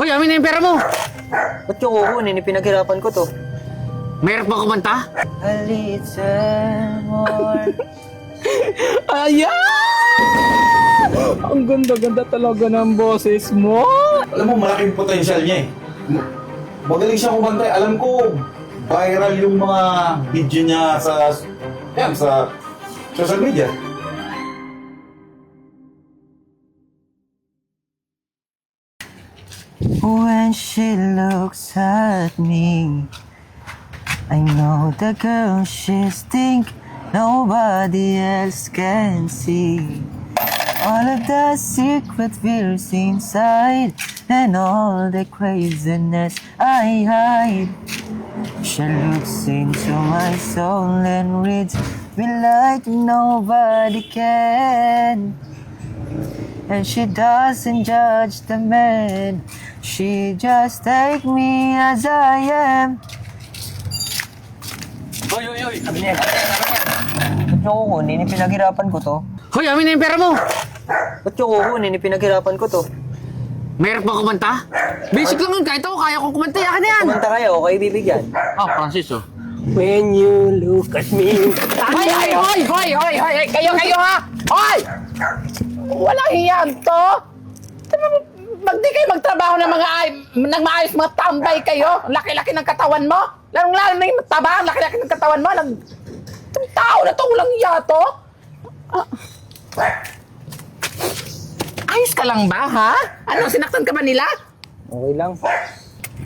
Hoy, amin na yung pera mo! Ba't yung kukunin? Pinaghirapan ko to. Mayroon pa kumanta? A little more. Ayan! Ang ganda-ganda talaga ng boses mo. Alam mo, malaking potensyal niya eh. Magaling siya kumanta. Alam ko, viral yung mga video niya sa social media. When she looks at me, I know the girl she's think nobody else can see. All of the secret fears inside and all the craziness I hide. She looks into my soul and reads me like nobody can. And she doesn't judge the man. She just take me as I am. Hoy! Ba't yung kukunin? Pinaghirapan ko to. Hoy, amin na yung pera mo! Ba't yung kukunin? Pinaghirapan ko to. Mayroon pa kumanta? Basic lang yun, kahit ako kaya kong kumanta, yakin na yan! Kumanta kayo, okay bibigyan. Francis oh. When you look at me. Hoy! Kayo ha! Hoy! Walang hiyan to. Pag di kayo magtrabaho ng ng maayos mga tambay kayo, ang laki-laki ng katawan mo. Lalong-lalo na yung taba, ang laki-laki ng katawan mo. Itong tao na to, walang hiya to. Ayos ka lang ba, ha? Ano, sinaktan ka ba nila? Okay lang.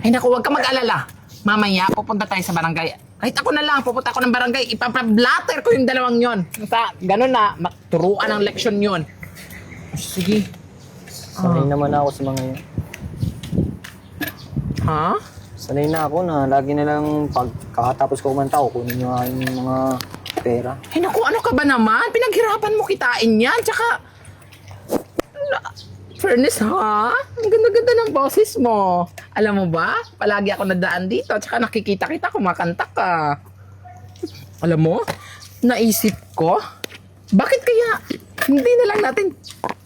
Ay naku, huwag ka mag-alala. Mamaya, pupunta tayo sa barangay. Kahit ako na lang, pupunta ako ng barangay, ipapablatter ko yung dalawang yon. Ganun na, maturuan ang leksyon yon. Sige. Sanay naman ako sa mga yun. Ha? Sanay na ako na lagi na lang pagkatapos ko kumanta ko, kunin nyo nga yung mga pera. Ay naku, ano ka ba naman? Pinaghirapan mo kitain yan. Tsaka, fairness ha? Ang ganda-ganda ng boses mo. Alam mo ba? Palagi ako nadaan dito. Tsaka nakikita kita, kumakanta ka. Alam mo, naisip ko, bakit kaya hindi na lang natin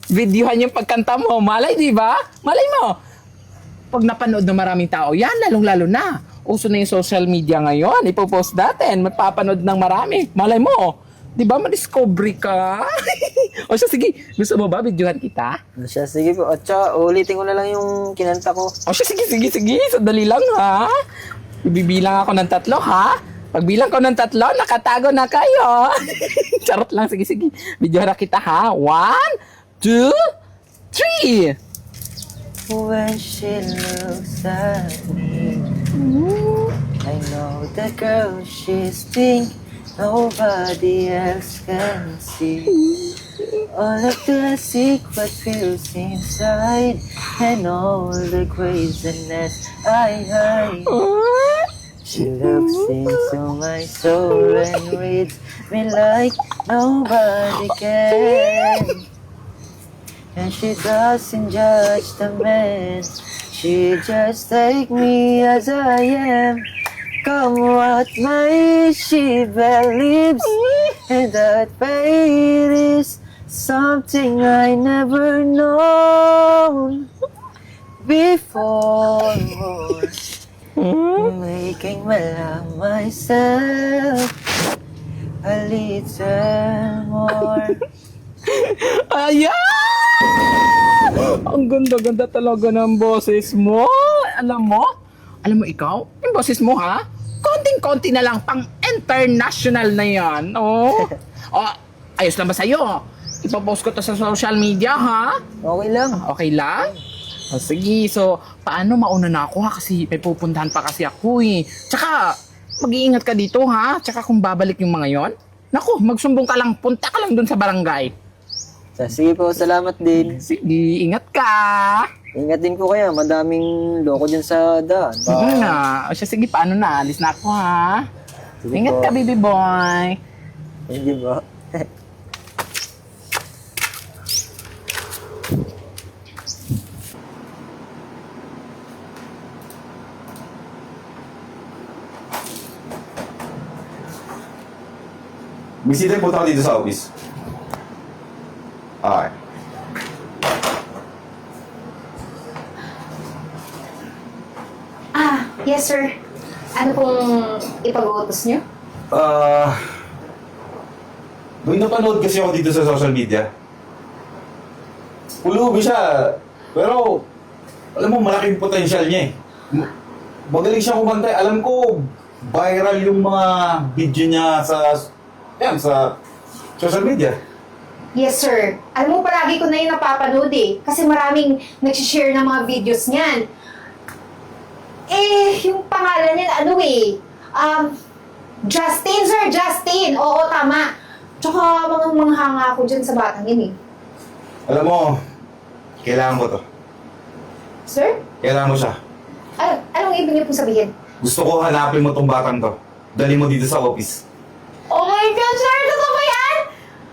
videohan yung pagkanta mo? Malay, di ba? Malay mo. Pag napanood ng maraming tao, yan, lalong-lalo na. Uso na yung social media ngayon. Ipopost natin. Mapapanood ng marami. Malay mo. Di ba, madiscovery ka? O siya, sige. Gusto mo ba videohan kita? Siya, sige po. At saka, ulitin ko na lang yung kinanta ko. O siya, sige. Sandali lang, ha? Ibibilang ako ng 3, ha? Pagbilang ko ng 3, nakatago na kayo. Charot lang. Sige. Videohan na kita, ha? 1, 2, 3. When she looks at me, I know the girl she's think nobody else can see. All of the secret feels inside and all the craziness I hide. She looks into my soul and reads me like nobody can. And she doesn't judge the man. She just take me as I am. Come what may, she believes. And that fate is something I never known before. Making me love myself a little more. Ayan! Ang ganda-ganda talaga ng boses mo. Alam mo ikaw, yung boses mo ha, konting-konti na lang, pang international na yan. Oh. Ayos lang ba sa'yo? Ipapost ko to sa social media ha? Okay lang. Okay lang? Sige, so paano mauna na ako ha? Kasi may pupuntahan pa kasi ako eh. Tsaka, mag-iingat ka dito ha? Tsaka kung babalik yung mga yon, naku, magsumbong ka lang, punta ka lang dun sa barangay. Sige po, salamat din. Sige, ingat ka. Ingat din po kayo, madaming loko dyan sa daan. O siya, sige, paano na? Alis na ako ha. Sige Ingat po. ka, baby boy. Hindi ba? Bisita, punta ka dito sa office. Okay. Yes, sir. Ano pong ipag-uutos niyo? May napanood kasi ako dito sa social media. Pulubi siya, pero alam mo, malaking potential niya eh. Magaling siya kumanta. Alam ko, viral yung mga video niya sa social media. Yes, sir. Alam mo, palagi ko na yung napapanood eh. Kasi maraming nagsishare ng mga videos niyan. Yung pangalan niya, Justin, sir, Justin. Oo, tama. Tsaka mga hanga ko dyan sa batang yun eh. Alam mo, kailangan ko to. Sir? Kailangan mo siya. Anong ibig niyo pong sabihin? Gusto ko hanapin mo tong batang to. Dali mo dito sa office. Oh my gosh, sir! Totoo ba yan?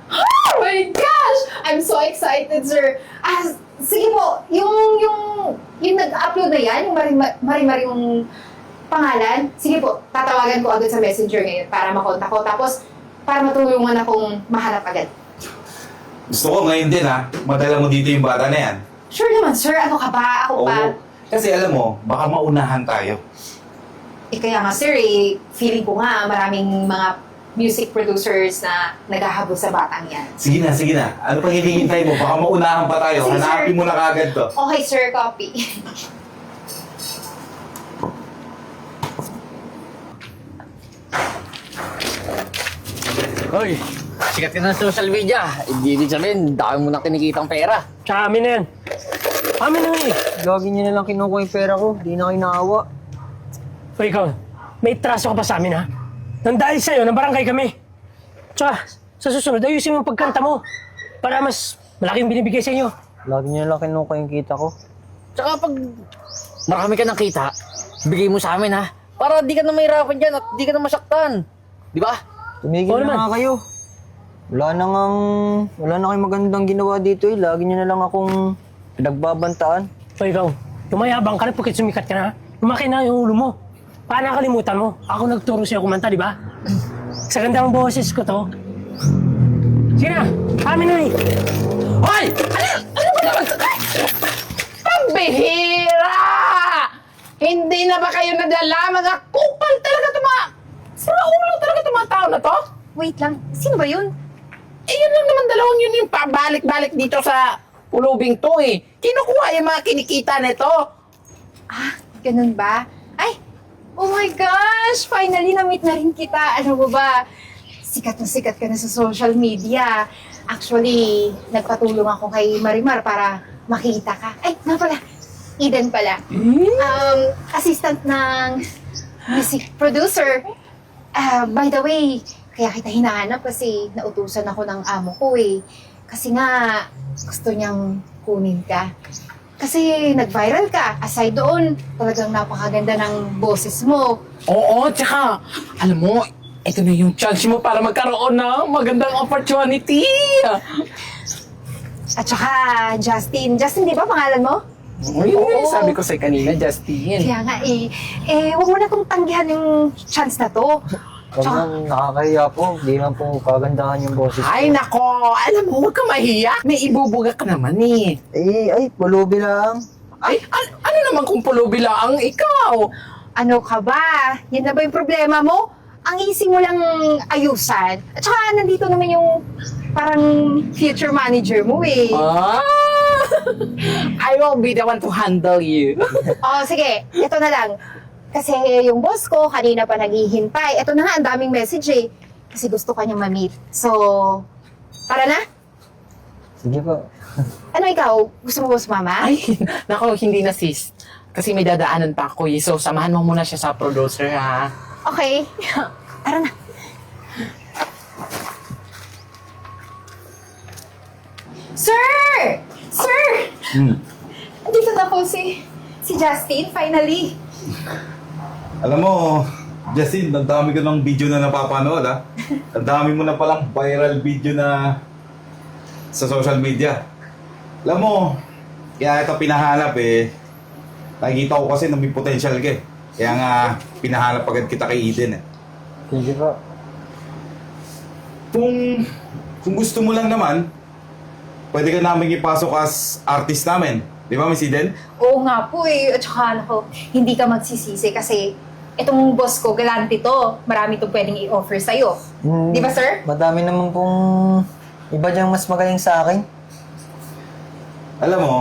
Oh my gosh! I'm so excited, sir. Sige po, yung nag-upload na yan, yung Marimar yung pangalan, sige po, tatawagan ko agad sa messenger ngayon para makontak ko. Tapos, para matulungan akong mahanap agad. Gusto ko ngayon din ha, madala mo dito yung bata na yan. Sure naman, sir. Ano ka ba? Ako pa. Kasi alam mo, baka maunahan tayo. Kaya nga, sir, feeling ko nga maraming mga music producers na naghahabol sa batang yan. Sige na. Ano pang hinihintay mo? Baka maunahan pa tayo. Sige, sir. Hanapin mo na kagad to. Okay, sir. Copy. Hoy, sikat ka na sa social media. Hindi ibig sabihin, dami mo na kinikitang pera. Tsaka amin na yan. Amin na yan eh. Lagi niyo na lang kinukuha yung pera ko. Di na kayo naawa. O ikaw, may traso ka pa sa amin ha? Nang dahil sa'yo, ng barangay kami. Tsaka, sa susunod, ayusin mo ang pagkanta mo. Para mas malaking binibigay sa inyo. Lagi niyo na lang kinukuha yung kita ko. Tsaka pag marami ka ng kita, bigay mo sa amin ha. Para di ka na mahirapan dyan at di ka na masaktan. Di ba? Tumigil Oo na naman. nga kayo. Wala na kayong magandang ginawa dito eh. Lagi niyo na lang akong pinagbabantaan. O ikaw, tumayabang ka na pagkat sumikat ka na. Lumaki na yung ulo mo. Paano nakalimutan mo? Ako nagturo sa'yo kumanta, di ba? Sa ganda ng boses ko to. Sige na, amin na eh. Hoy! Ano ba naman? Pambihira! Hindi na ba kayo nadala? Mga kupal talaga sira ulo talaga itong mga tao na to? Wait lang. Sino ba yun? Yun lang naman dalawang yun yung pabalik-balik dito sa pulubing to eh. Kinukuha yung mga kinikita nito. Ganun ba? Ay! Oh my gosh! Finally, na-meet na rin kita. Ano mo ba? Sikat na sikat ka na sa social media. Actually, nagpatulong ako kay Marimar para makita ka. Ay, nga pala. Eden pala. Assistant ng music producer. By the way, kaya kita hinahanap kasi nautusan ako ng amo ko eh. Kasi nga, gusto niyang kunin ka. Kasi nag-viral ka. Aside doon, talagang napakaganda ng boses mo. Oo, tsaka, alam mo, ito na yung chance mo para magkaroon ng magandang opportunity. At saka, Justin. Justin, di ba pangalan mo? Oo, sabi ko sa'yo kanina, Justin. Kaya nga huwag mo na itong tanggihan yung chance na to. Huwag nang nakakahiya po. Di na po kagandahan yung boses ko. Ay, nako, alam mo, huwag ka mahiya. May ibubuga ka naman eh. Ay, pulubi lang. Ay, ano naman kung pulubi lang ikaw? Ano ka ba? Yan na ba yung problema mo? Ang easy mo lang ayusan. At saka, nandito naman yung parang future manager mo eh. I will be the one to handle you. Sige. Ito na lang. Kasi yung boss ko, kanina pa naghihintay. Ito na nga, ang daming message eh. Kasi gusto ka niyang ma-meet. So, para na? Sige po. Ano ikaw? Gusto mo ba sumama? Ay, nako, hindi na sis. Kasi may dadaanan pa ako eh. So, samahan mo muna siya sa producer ha. Okay. Tara na. Sir! Sir! Dito na po si Justin, finally. Alam mo, Justin, ang dami ko ng video na napapanood ha. Ang dami mo na palang viral video na sa social media. Alam mo, kaya ito pinahanap eh. Nakikita ko kasi na may potential ka eh. Kaya nga, pinahanap agad kita kay Eden eh. Sige po. Kung gusto mo lang naman, pwede ka namin ipasok as artist namin. Di ba, Miss Eden? Oo nga po eh. At saka ako, hindi ka magsisisi kasi itong boss ko, galante to. Marami itong pwedeng i-offer sa'yo. Di ba, sir? Madami naman pong iba diyang mas magaling sa akin. Alam mo,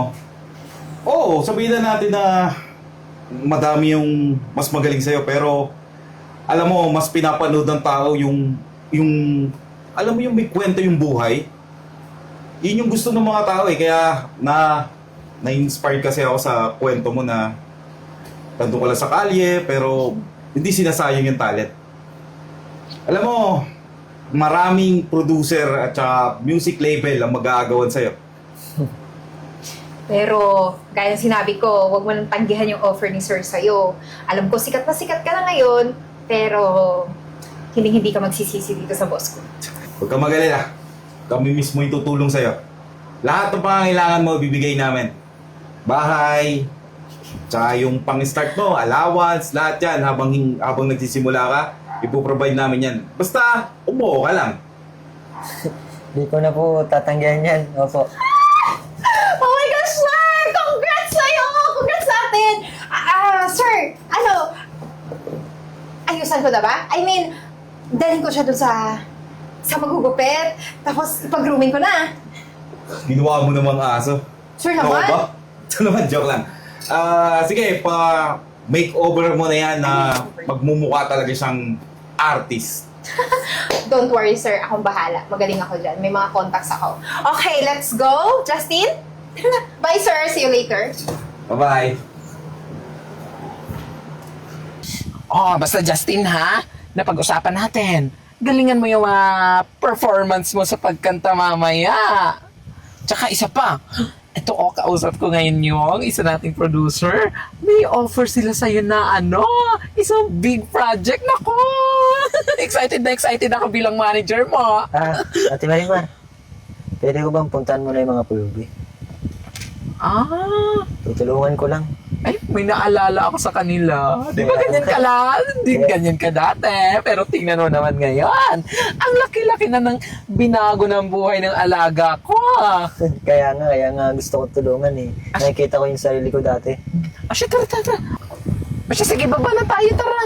oo, sabihin na natin na madami yung mas magaling sa'yo, pero alam mo, mas pinapanood ng tao alam mo yung may kwento yung buhay. Yun yung gusto ng mga tao eh, kaya na-inspired kasi ako sa kwento mo na nandun ka lang sa kalye, pero hindi sinasayang yung talent. Alam mo, maraming producer at saka music label ang mag-aagawan sa'yo. Pero, gaya ng sinabi ko, huwag mo nang tanggihan yung offer ni sir sa'yo. Alam ko, sikat na sikat ka na ngayon, pero hindi ka magsisisi dito sa boss ko. Huwag ka magalala. Kami mismo yung tutulong sa'yo. Lahat ng pangangailangan mo, bibigay namin. Bahay, tsaka yung pang-start mo, allowance, lahat yan. Habang nagsisimula ka, ipoprovide namin yan. Basta, umuo ka lang. Di ko na po tatanggihan yan. Opo. Oh my gosh, sir! Congrats sa'yo! Congrats sa atin! Sir, ayusan ko na ba? I mean, dalhin ko siya dun sa magugupit, tapos ipag-grooming ko na. Ginawa mo namang aso. Sir Ako naman? ba? Ito naman, joke lang. Sige, makeover mo na yan na magmumukha talaga siyang artist. Don't worry, sir. Akong bahala. Magaling ako dyan. May mga contacts ako. Okay, let's go. Justin? Bye, sir. See you later. Bye-bye. Oh, basta Justin ha, napag-usapan natin. Galingan mo yung performance mo sa pagkanta mamaya. Tsaka isa pa, ito kausap ko ngayon yung isa nating producer. May offer sila sa'yo na isang big project. Nako! excited ako bilang manager mo. Ate Marimar, pwede ko bang puntahan mo na yung mga pulubi? Tutulungan ko lang. Ay, may naalala ako sa kanila. Di ba ganyan ka lang? Di ganyan ka dati. Pero tingnan mo naman ngayon. Ang laki-laki na ng binago ng buhay ng alaga ko. Kaya nga gusto ko tulungan eh. Nakikita ko yung sarili ko dati. Asya, tara. Asya, sige, baba na tayo, tara.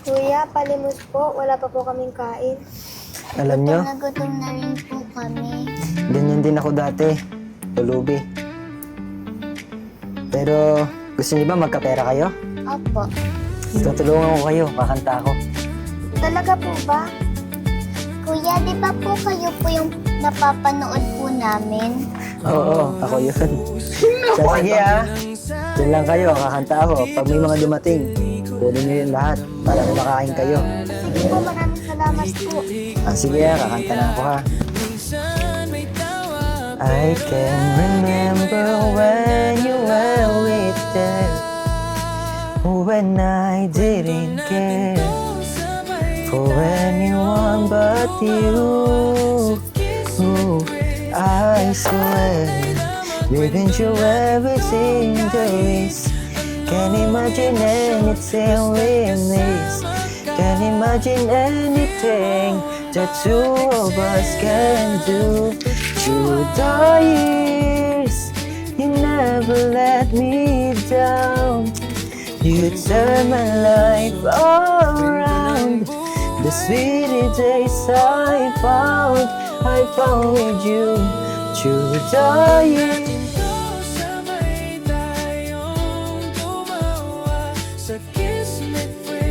Kuya, palimos po. Wala pa po kaming kain. Alam nyo, Nagutom na rin po kami. ganyan din ako dati. Pulubi. Pero gusto niyo ba magkapera kayo? Opo. Tutulungan ko kayo, kakanta ako. Talaga po ba? Kuya, di ba po kayo po yung napapanood po namin? Oo, ako yun. So, sige ha. Diyan lang kayo, kakanta ako. Pag may mga dumating, kunin niyo yun lahat para kumakain kayo. Sige po, maraming salamat po. Sige ha, kakanta na ako ha. I can remember when you were with them, when I didn't care for anyone but you. I swear, we've through everything there is. Can't imagine anything we miss. Can't imagine anything the two of us can do. Through the years, you never let me down. You turn my life around. The sweet days I found with you. Through the years,